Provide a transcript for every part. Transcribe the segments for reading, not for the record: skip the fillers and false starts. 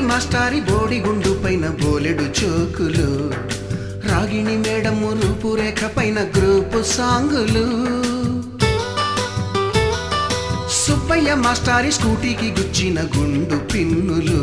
మాస్టారి బోడిగుండు పైన బోలెడు చోకులు, రాగిణి మేడము రూపురేఖ పైన గ్రూపు సాంగులు, సుబ్బయ్య మాస్టారి స్కూటీకి గుచ్చిన గుండు పిన్నులు,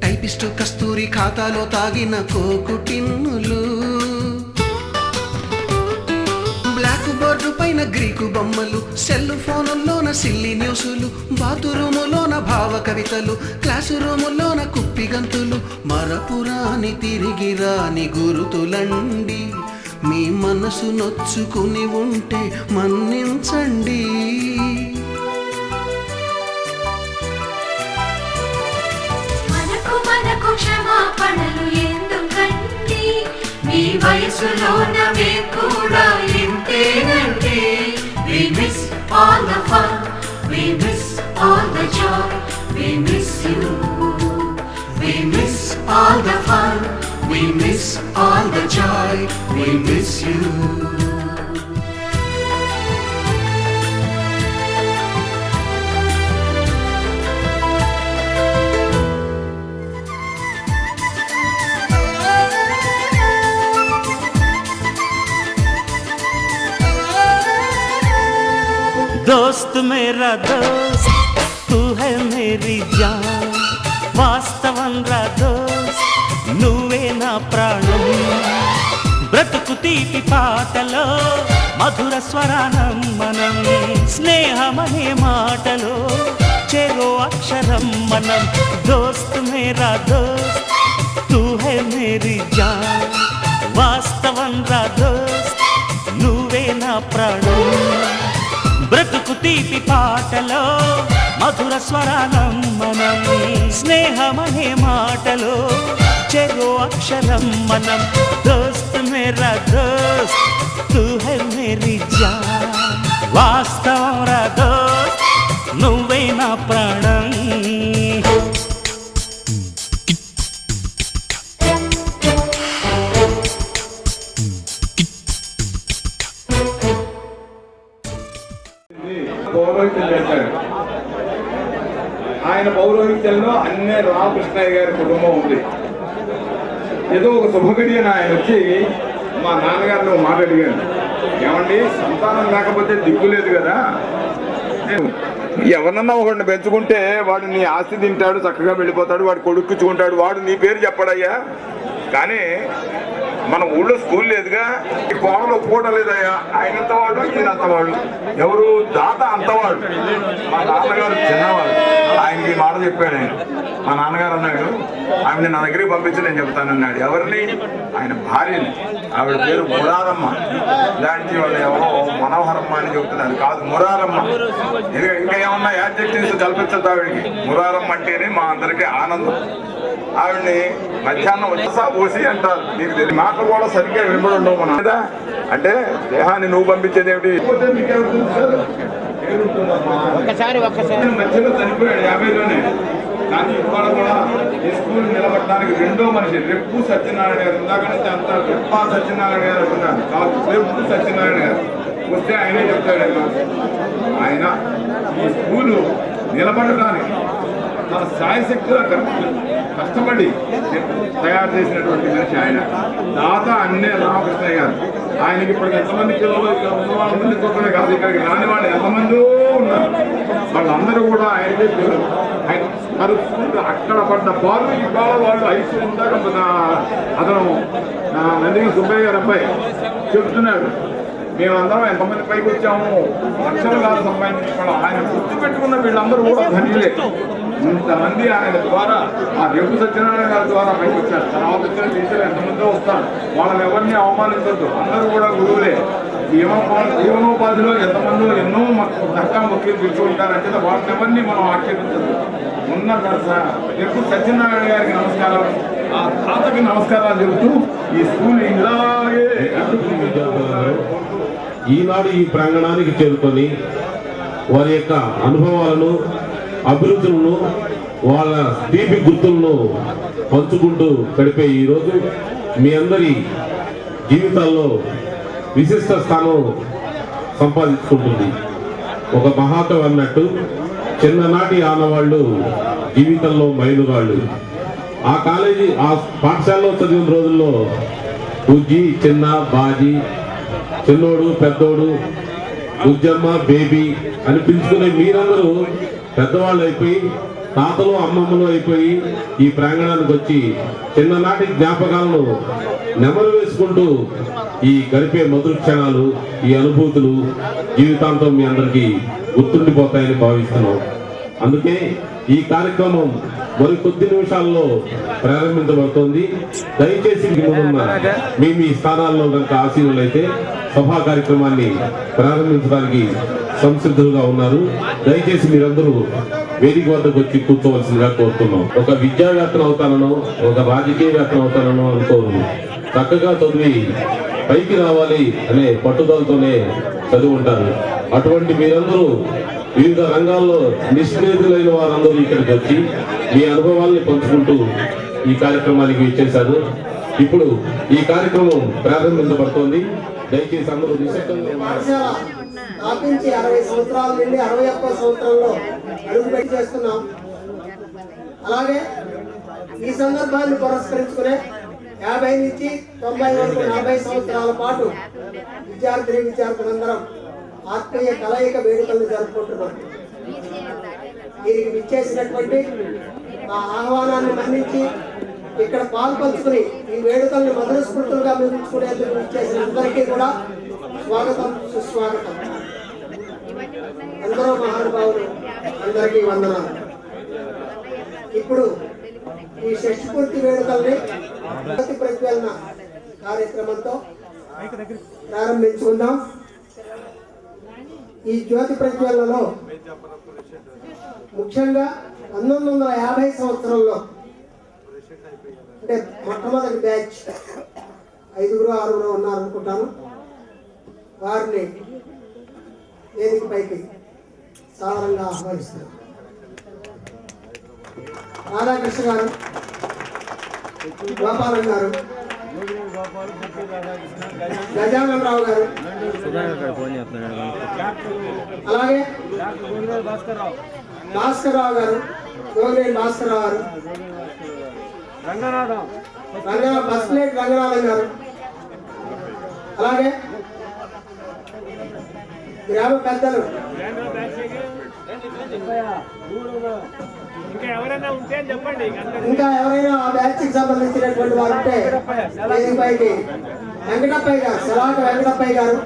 టైపిస్టు కస్తూరి ఖాతాలో తాగిన కోకు టిన్నులు, బ్లాక్ బోర్డు పైన గ్రీకు బొమ్మలు, సెల్ ఫోనుల్లోన సిల్లి న్యూసులు, బాతురూములోన భావ కవితలు, క్లాసు రూములోన కుప్పిగంతులు, మరపురాని తిరిగి రాని గురుతులండి, మీ మనసు నొచ్చుకుని ఉంటే మన్నించండి. మనకు క్షమాపణలు ఎందుకండి, మీ వయసులోన మేము కూడా ఇంతేనండి. We miss all the fun, we miss all the joy, we miss you. We miss all the fun, we miss all the joy, we miss you. दोस्त मेरा दोस्त तू है मेरी जान, వాస్తవం రా దోస్త్ నువ్వే నా ప్రాణం, బ్రతుకు తీపి పాటలో మధుర స్వరానం మనం, స్నేహమనే మాటలో చెరో అక్షరం మనం. దోస్త్ మేరా దోస్త్ తూ హై మేరీ జాన్, వాస్తవం రా దోస్త్ నువ్వే నా ప్రాణం, బ్రతుకు తీపి పాటలో మధుర స్వరానం మనం, స్నేహమనే మాటలో చెరో అక్షరం మనం. దోస్త్ మేరా దోస్త్ తూ హై మేరీ జాన్, వాస్తవం రా దోస్త్ నువ్వే నా ప్రాణం. పౌరోహిత్యం చేశాడు. ఆయన పౌరోహిత్యంలో అన్నే రామకృష్ణయ్య గారి కుటుంబం ఉంది. ఏదో ఒక శుభగడియన ఆయన వచ్చి మా నాన్నగారిని ఒక మాట అడిగాను, ఏమండి సంతానం లేకపోతే దిక్కు లేదు కదా, ఎవరన్నా ఒకడిని పెంచుకుంటే వాడు నీ ఆస్తి తింటాడు, చక్కగా వెళ్ళిపోతాడు, వాడు కొడుక్కుంటాడు, వాడు నీ పేరు చెప్పడయ్యా, కానీ మన ఊళ్ళో స్కూల్ లేదుగా, ఈ కోడలో పూట లేదయ్యా, ఆయన అంతవాడు ఈయన అంతవాడు, ఎవరు దాత అంతవాడు. మా నాన్నగారు చిన్నవాడు, ఆయనకి మాట చెప్పాడు. ఆయన మా నాన్నగారు అన్నాడు, ఆమెను నా దగ్గరికి పంపించి నేను చెప్తానన్నాడు. ఎవరిని? ఆయన భార్యని. ఆవిడ పేరు మురారమ్మ. ఇలాంటి వాళ్ళు ఎవరో మనోహరమ్మ అని చెబుతున్నారు, కాదు మురారమ్మ. ఇంకా ఏమన్నా యాడ్జెక్టివ్స్ కల్పించద్దు ఆవిడికి. మురారమ్మ అంటేనే మా అందరికీ ఆనందం. ఆవిడ్ని మధ్యాహ్నం వచ్చా పోసి అంటారు, నీకు తెలియదు, మాటలు కూడా సరిగ్గా వినబడి ఉండవు. మన అంటే దేహాన్ని నువ్వు పంపించేది ఏమిటి? మధ్యలో చనిపోయాడు 50లోనే. కానీ ఇవాళ కూడా ఈ స్కూల్ నిలబడడానికి రెండో మనిషి రెప్పు సత్యనారాయణ గారు. ఇందాక నుంచి అంతా రెప్పా సత్యనారాయణ గారు అనుకున్నాను, కాదు రెప్పు సత్యనారాయణ గారు. వస్తే ఆయనే చెప్తాడు, ఆయన ఈ స్కూలు నిలబడడానికి తన శాయశక్తిగా కష్టపడి తయారు చేసినటువంటి మనిషి ఆయన. దాత అన్నే రామకృష్ణయ్య గారు. ఆయనకి ఇప్పటికి ఎంతమంది పిల్లలు ఉన్న వాళ్ళందరినీ చూడటమే కాదు, ఇక్కడికి రాని వాళ్ళు ఎంతమందో ఉన్నారు. వాళ్ళందరూ కూడా ఆయనకే పిల్లలు. ఆయన కలుసుకుంటూ అక్కడ పడ్డ బాలు ఇవాళ వాళ్ళు ఐసీ ఉందాక అతను నందిని సుబ్బయ్య గారు అబ్బాయి చెప్తున్నాడు, మేమందరం ఎంతమంది పైకి వచ్చాము, లక్షల కాదు సంపాదించుకోవడం. ఆయన గుర్తుపెట్టుకున్న వీళ్ళందరూ కూడా ధనియులే. ఇంతమంది ఆయన ద్వారా, ఆ రెప్పు సత్యనారాయణ గారి ద్వారా పైకి వచ్చారు. తర్వాత వచ్చిన టీచర్లు ఎంతమందో వస్తారు, వాళ్ళని ఎవరిని అవమానించద్దు, అందరూ కూడా గురువులే. జీవనోపాధిలో ఎంతమందో ఎన్నో దక్కా మొక్కలు పిలుచుకుంటారంటే వాళ్ళని ఎవరిని మనం ఆక్షేపించదు. ఉన్న రెప్పు సత్యనారాయణ గారికి నమస్కారం, ఆ తాతకి నమస్కారాలు చెబుతూ ఈ స్కూల్ ఇలాగే ఈనాడు ఈ ప్రాంగణానికి చేరుకొని వారి యొక్క అనుభవాలను, అభివృద్ధులను, వాళ్ళ తీపి గుర్తులను పంచుకుంటూ గడిపే ఈరోజు మీ అందరి జీవితాల్లో విశిష్ట స్థానం సంపాదించుకుంటుంది. ఒక మహాకవి అన్నట్టు చిన్ననాటి ఆనవాళ్ళు జీవితంలో మైలురాళ్ళు. ఆ కాలేజీ ఆ పాఠశాలలో చదివిన రోజుల్లో బుజ్జి, చిన్న, బాజీ, చిన్నోడు, పెద్దోడు, బుజ్జమ్మ, బేబీ అని పిలుచుకునే మీరందరూ పెద్దవాళ్ళు అయిపోయి తాతలు అమ్మమ్మలు అయిపోయి ఈ ప్రాంగణానికి వచ్చి చిన్ననాటి జ్ఞాపకాలను నెమరు వేసుకుంటూ ఈ గడిపే మధుర క్షణాలు, ఈ అనుభూతులు జీవితాంతం మీ అందరికీ గుర్తుండిపోతాయని భావిస్తున్నాం. అందుకే ఈ కార్యక్రమం మరి కొద్ది నిమిషాల్లో ప్రారంభించబడుతోంది. దయచేసి మీ మీ స్థానాల్లో కనుక ఆసీనులైతే సభా కార్యక్రమాన్ని ప్రారంభించడానికి సంసిద్ధులుగా ఉన్నారు. దయచేసి మీరందరూ వేదిక వద్దకు వచ్చి కూర్చోవలసిందిగా కోరుతున్నాం. ఒక విద్యావేత్తను అవుతానో, ఒక రాజకీయవేత్తను అవుతానో అనుకోరు. చక్కగా చదివి పైకి రావాలి అనే పట్టుదలతోనే చదివి ఉంటారు. అటువంటి మీరందరూ వివిధ రంగాల్లో నిష్ణేతులైన వారందరూ ఇక్కడికి వచ్చి మీ అనుభవాల్ని పంచుకుంటూ ఈ కార్యక్రమానికి ఇచ్చేశారు. ఇప్పుడు ఈ కార్యక్రమం ప్రారంభించబడుతోంది. దయచేసి అందరూ నిశ్శబ్దంగా స్థాపించి 60 సంవత్సరాల నుండి 61వ సంవత్సరంలో అడుగుపెట్టి చేస్తున్నాం. అలాగే ఈ సందర్భాన్ని పురస్కరించుకునే 50 నుంచి 90 వరకు 40 సంవత్సరాల పాటు విద్యార్థులందరం ఆత్మీయ కలయిక వేడుకలను జరుపుకుంటున్నాం. దీనికి విచ్చేసినటువంటి ఆ ఆహ్వానాన్ని మన్నించి ఇక్కడ పాల్పంచుకుని ఈ వేడుకలను మధుర స్మృతులుగా మిగుల్చుకునేందుకు విచ్చేసిన అందరికీ కూడా స్వాగతం, సుస్వాగతం. అందరూ మహానుభావులు, అందరికీ వందనాలు. ఇప్పుడు ఈ షష్ఠి పూర్తి వేడుకల్ని జ్యోతి ప్రజ్వలన కార్యక్రమంతో ప్రారంభించుకుందాం. ఈ జ్యోతి ప్రజ్వలనలో ముఖ్యంగా 1950 సంవత్సరంలో అంటే మొట్టమొదటి బ్యాచ్ 5-6 ఉన్నారనుకుంటాను. వారిని వేదికపైకి సాధారణంగా ఆహ్వానిస్తారు. రాధాకృష్ణ గారు, గోపాలం గారు, గజానన్ రావు గారు, అలాగే భాస్కర్ రావు గారు, గోగినేని భాస్కర్ రావు గారు, బస్ప్లేట్ రంగనాథం గారు, అలాగే గ్రామ పెద్దలు ఇంకా ఎవరైనా ఆ బ్యాచ్ కి సంబంధించినటువంటి వారు ఉంటే వేదికపైకి వెంకటప్పయ్య గారు, సలాక వెంకటప్పయ్య గారు,